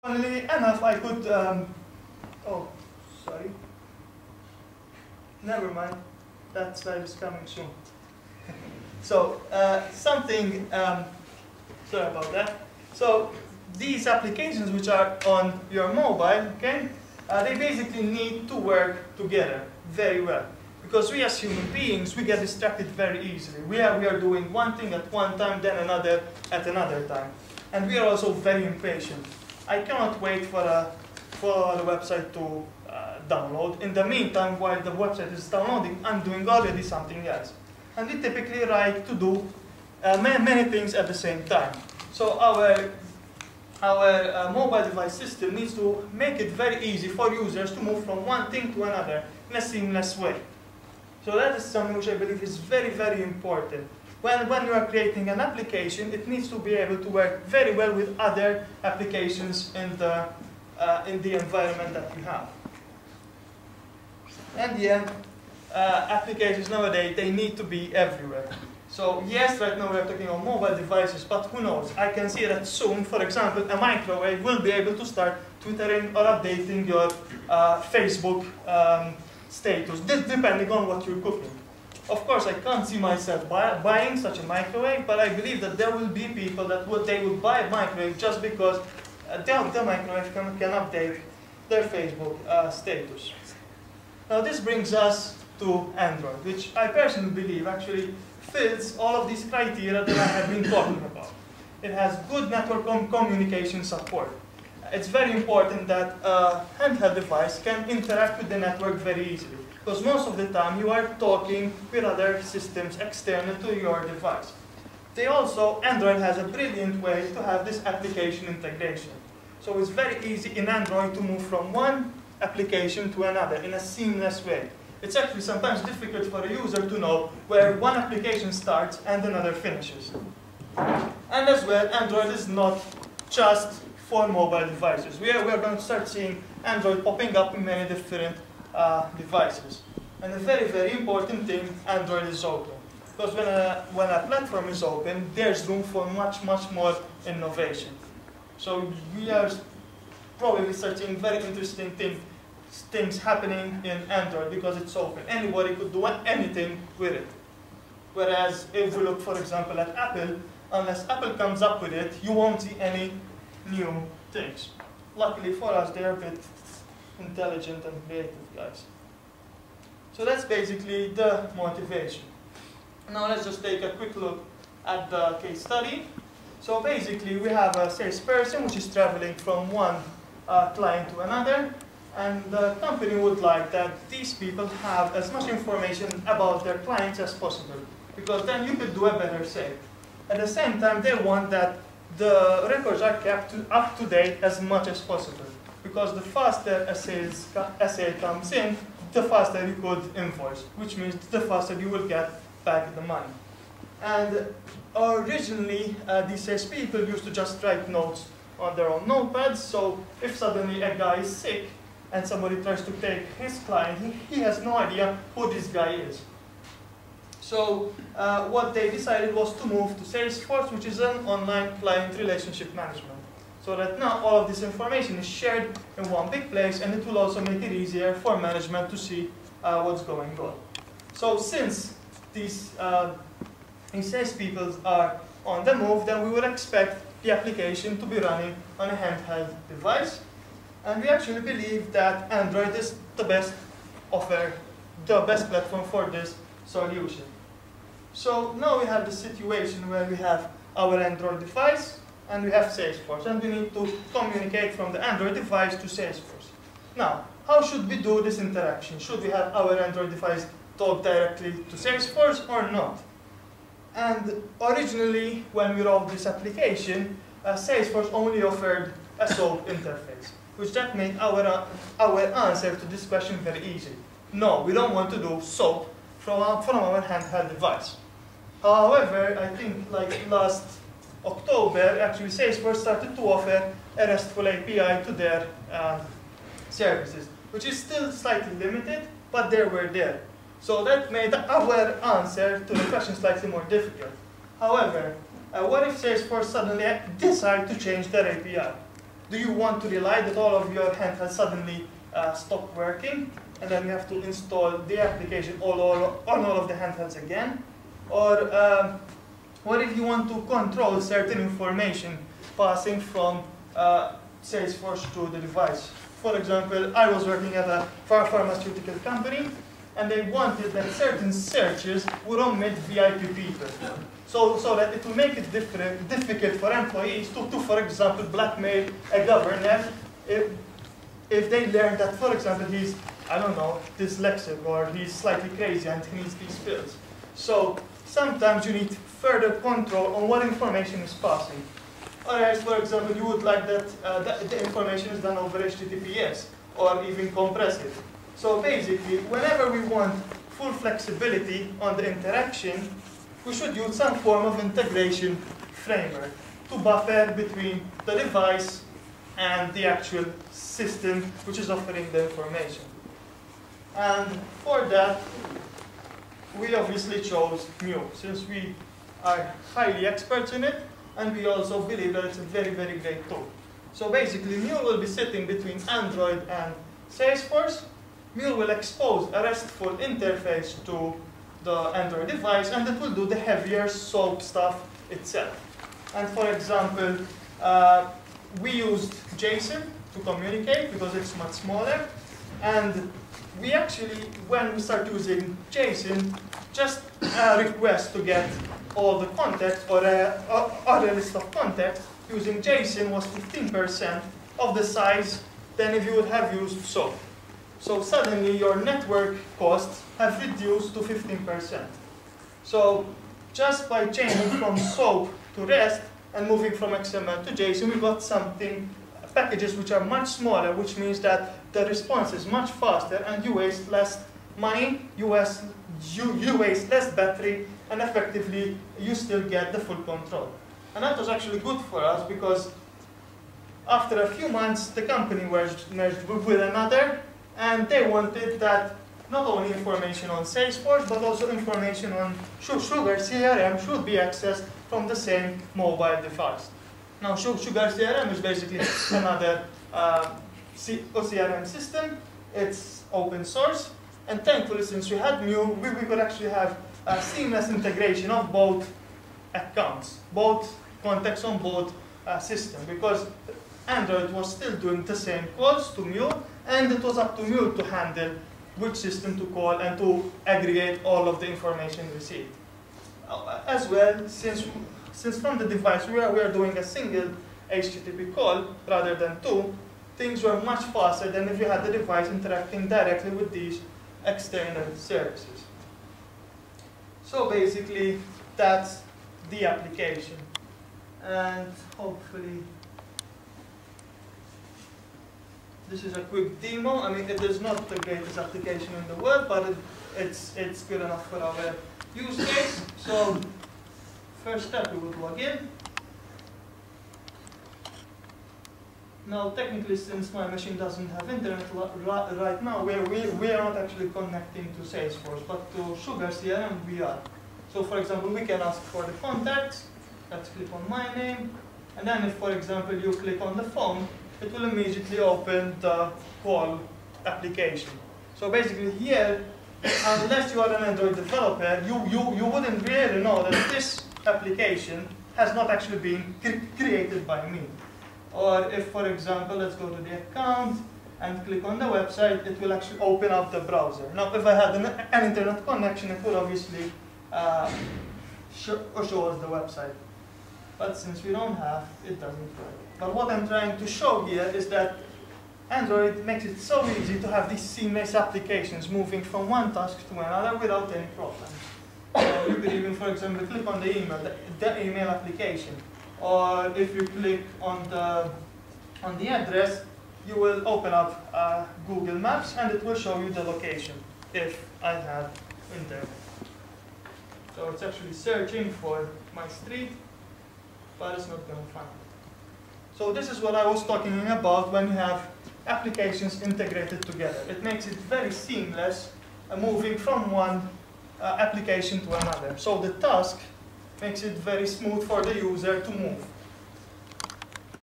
Funnily enough, I could, oh, sorry, never mind, that slide is coming soon. So, sorry about that. So, these applications which are on your mobile, okay, they basically need to work together very well. Because we as human beings, we get distracted very easily. We are doing one thing at one time, then another at another time. And we are also very impatient. I cannot wait for the website to download. In the meantime, while the website is downloading, I'm doing already something else. And we typically like to do many things at the same time. So our mobile device system needs to make it very easy for users to move from one thing to another in a seamless way. So that is something which I believe is very, very important. When you are creating an application, it needs to be able to work very well with other applications in the environment that you have. And yeah, applications nowadays, they need to be everywhere. So yes, right now we're talking on mobile devices, but who knows? I can see that soon, for example, a microwave will be able to start twittering or updating your Facebook status, depending on what you're cooking. Of course, I can't see myself buying such a microwave, but I believe that there will be people that they will buy a microwave just because the microwave can update their Facebook status. Now this brings us to Android, which I personally believe actually fits all of these criteria that I have been talking about. It has good network communication support. It's very important that a handheld device can interact with the network very easily. Because most of the time you are talking with other systems external to your device. Android has a brilliant way to have this application integration. So it's very easy in Android to move from one application to another in a seamless way. It's actually sometimes difficult for a user to know where one application starts and another finishes. And as well, Android is not just for mobile devices. We are going to start seeing Android popping up in many different devices. And a very, very important thing, Android is open. Because when a platform is open, there's room for much, much more innovation. So we are probably searching very interesting things happening in Android because it's open. Anybody could do anything with it. Whereas if we look, for example, at Apple, unless Apple comes up with it, you won't see any new things. Luckily for us, they're a bit intelligent and creative guys. So that's basically the motivation. Now let's just take a quick look at the case study. So basically we have a salesperson which is traveling from one client to another, and the company would like that these people have as much information about their clients as possible, because then you could do a better sale. At the same time, they want that the records are kept up to date as much as possible, because the faster a sale comes in, the faster you could invoice, which means the faster you will get back the money. And originally, these salespeople used to just write notes on their own notepads, so if suddenly a guy is sick and somebody tries to take his client, he has no idea who this guy is. So what they decided was to move to Salesforce, which is an online client relationship management. So that now all of this information is shared in one big place, and it will also make it easier for management to see what's going on. So since these salespeople are on the move, then we would expect the application to be running on a handheld device. And we actually believe that Android is the best platform for this solution. So now we have the situation where we have our Android device and we have Salesforce, and we need to communicate from the Android device to Salesforce. Now, how should we do this interaction? Should we have our Android device talk directly to Salesforce or not? And originally, when we wrote this application, Salesforce only offered a SOAP interface, which that made our answer to this question very easy. No, we don't want to do SOAP from our handheld device. However, I think like last October, actually Salesforce started to offer a RESTful API to their services, which is still slightly limited, but they were there. So that made our answer to the question slightly more difficult. However, what if Salesforce suddenly decide to change their API? do you want to rely that all of your handhelds suddenly stop working, and then you have to install the application on all of the handhelds again? Or what if you want to control certain information passing from Salesforce to the device? For example, I was working at a pharmaceutical company, and they wanted that certain searches would omit VIP people. So that it will make it difficult for employees to, for example, blackmail a governor if they learn that, for example, he's, I don't know, dyslexic, or he's slightly crazy and he needs these pills. So sometimes you need further control on what information is passing. Or for example, you would like that the information is done over HTTPS, or even compress it. So basically, whenever we want full flexibility on the interaction, we should use some form of integration framework to buffer between the device and the actual system which is offering the information. And for that, we obviously chose Mule, since we are highly experts in it, and we also believe that it's a very, very great tool. So basically, Mule will be sitting between Android and Salesforce. Mule will expose a RESTful interface to the Android device, and it will do the heavier SOAP stuff itself. And for example, we used JSON to communicate because it's much smaller. And we actually, when we start using JSON, just a request to get all the context or a list of context using JSON was 15% of the size than if you would have used SOAP. So suddenly your network costs have reduced to 15%. So just by changing from SOAP to REST and moving from XML to JSON, we got packages which are much smaller, which means that the response is much faster and you waste less money, you waste less battery, and effectively you still get the full control. And that was actually good for us because after a few months the company merged with another, and they wanted that not only information on Salesforce, but also information on Sugar CRM should be accessed from the same mobile device. Now, Sugar CRM is basically another CRM system. It's open source, and thankfully, since we had Mule, we could actually have a seamless integration of both accounts, both contacts on both systems, because Android was still doing the same calls to Mule, and it was up to Mule to handle which system to call and to aggregate all of the information received. As well, since from the device we are doing a single HTTP call rather than two, things were much faster than if you had the device interacting directly with these external services. So basically, that's the application. And hopefully, this is a quick demo. I mean, it is not the greatest application in the world, but it's good enough for our use case. So first step, we would log in. Now, technically, since my machine doesn't have internet right now, we are not actually connecting to Salesforce, but to Sugar CRM we are. So for example, we can ask for the contacts. Let's click on my name. And then if, for example, you click on the phone, it will immediately open the call application. So basically here, unless you are an Android developer, you wouldn't really know that this application has not actually been created by me. Or if, for example, let's go to the account and click on the website, it will actually open up the browser. Now, if I had an internet connection, it would obviously show us the website. But since we don't have, it doesn't work. But what I'm trying to show here is that Android makes it so easy to have these seamless applications moving from one task to another without any problem. You could even, for example, click on the email application. Or if you click on the address, you will open up Google Maps and it will show you the location if I have internet. So it's actually searching for my street, but it's not going to find it. So this is what I was talking about when you have applications integrated together. It makes it very seamless, moving from one application to another. So the task makes it very smooth for the user to move.